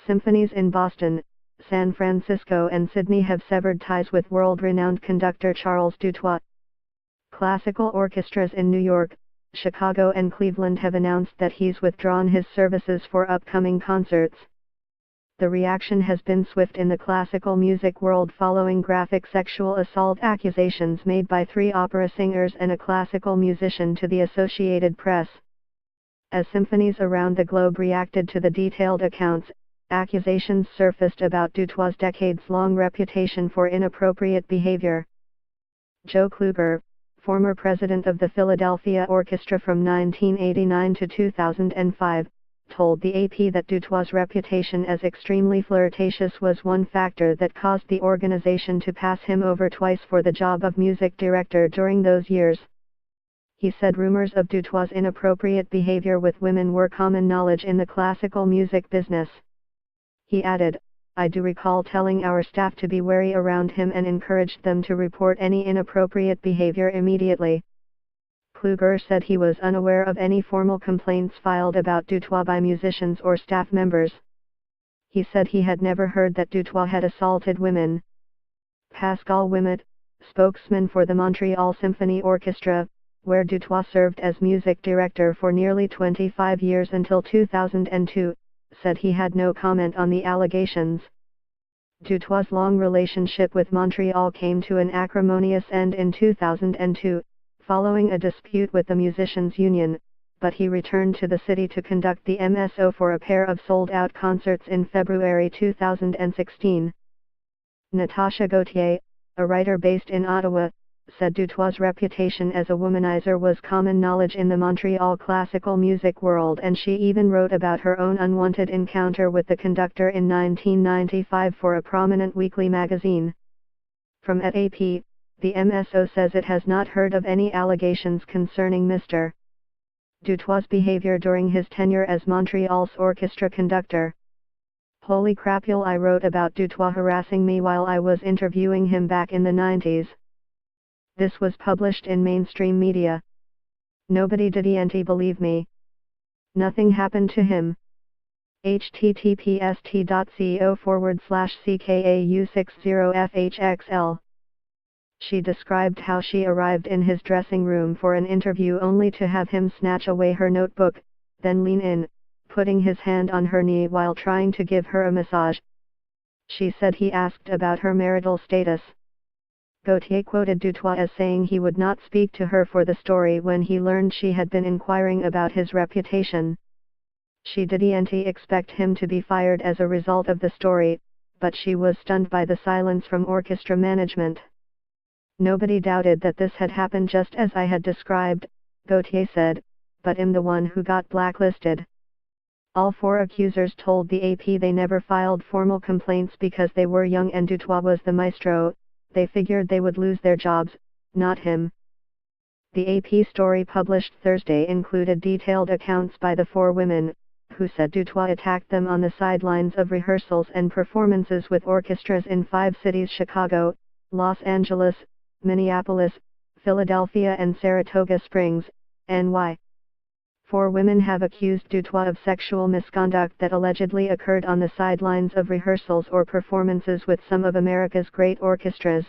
Symphonies in Boston, San Francisco and Sydney have severed ties with world-renowned conductor Charles Dutoit. Classical orchestras in New York, Chicago and Cleveland have announced that he's withdrawn his services for upcoming concerts. The reaction has been swift in the classical music world following graphic sexual assault accusations made by 3 opera singers and a classical musician to the Associated Press. As symphonies around the globe reacted to the detailed accounts, accusations surfaced about Dutoit's decades-long reputation for inappropriate behavior. Joe Kluger, former president of the Philadelphia Orchestra from 1989 to 2005, told the AP that Dutoit's reputation as extremely flirtatious was one factor that caused the organization to pass him over twice for the job of music director during those years. He said rumors of Dutoit's inappropriate behavior with women were common knowledge in the classical music business. He added, "I do recall telling our staff to be wary around him and encouraged them to report any inappropriate behavior immediately." Kluger said he was unaware of any formal complaints filed about Dutoit by musicians or staff members. He said he had never heard that Dutoit had assaulted women. Pascal Wimett, spokesman for the Montreal Symphony Orchestra, where Dutoit served as music director for nearly 25 years until 2002, said he had no comment on the allegations. Dutoit's long relationship with Montreal came to an acrimonious end in 2002, following a dispute with the musicians' union, but he returned to the city to conduct the MSO for a pair of sold-out concerts in February 2016. Natasha Gauthier, a writer based in Ottawa, said Dutoit's reputation as a womanizer was common knowledge in the Montreal classical music world, and she even wrote about her own unwanted encounter with the conductor in 1995 for a prominent weekly magazine. From @AP, the MSO says it has not heard of any allegations concerning Mr. Dutoit's behavior during his tenure as Montreal's orchestra conductor. "Holy crapule, I wrote about Dutoit harassing me while I was interviewing him back in the 90s. This was published in mainstream media. Nobody didn't believe me. Nothing happened to him." https://CKAU60FHXL. She described how she arrived in his dressing room for an interview only to have him snatch away her notebook, then lean in, putting his hand on her knee while trying to give her a massage. She said he asked about her marital status. Gauthier quoted Dutoit as saying he would not speak to her for the story when he learned she had been inquiring about his reputation. She didn't expect him to be fired as a result of the story, but she was stunned by the silence from orchestra management. "Nobody doubted that this had happened just as I had described," Gauthier said, "but I'm the one who got blacklisted." All 4 accusers told the AP they never filed formal complaints because they were young and Dutoit was the maestro. They figured they would lose their jobs, not him. The AP story published Thursday included detailed accounts by the 4 women, who said Dutoit attacked them on the sidelines of rehearsals and performances with orchestras in 5 cities: Chicago, Los Angeles, Minneapolis, Philadelphia and Saratoga Springs, NY. 4 women have accused Dutoit of sexual misconduct that allegedly occurred on the sidelines of rehearsals or performances with some of America's great orchestras.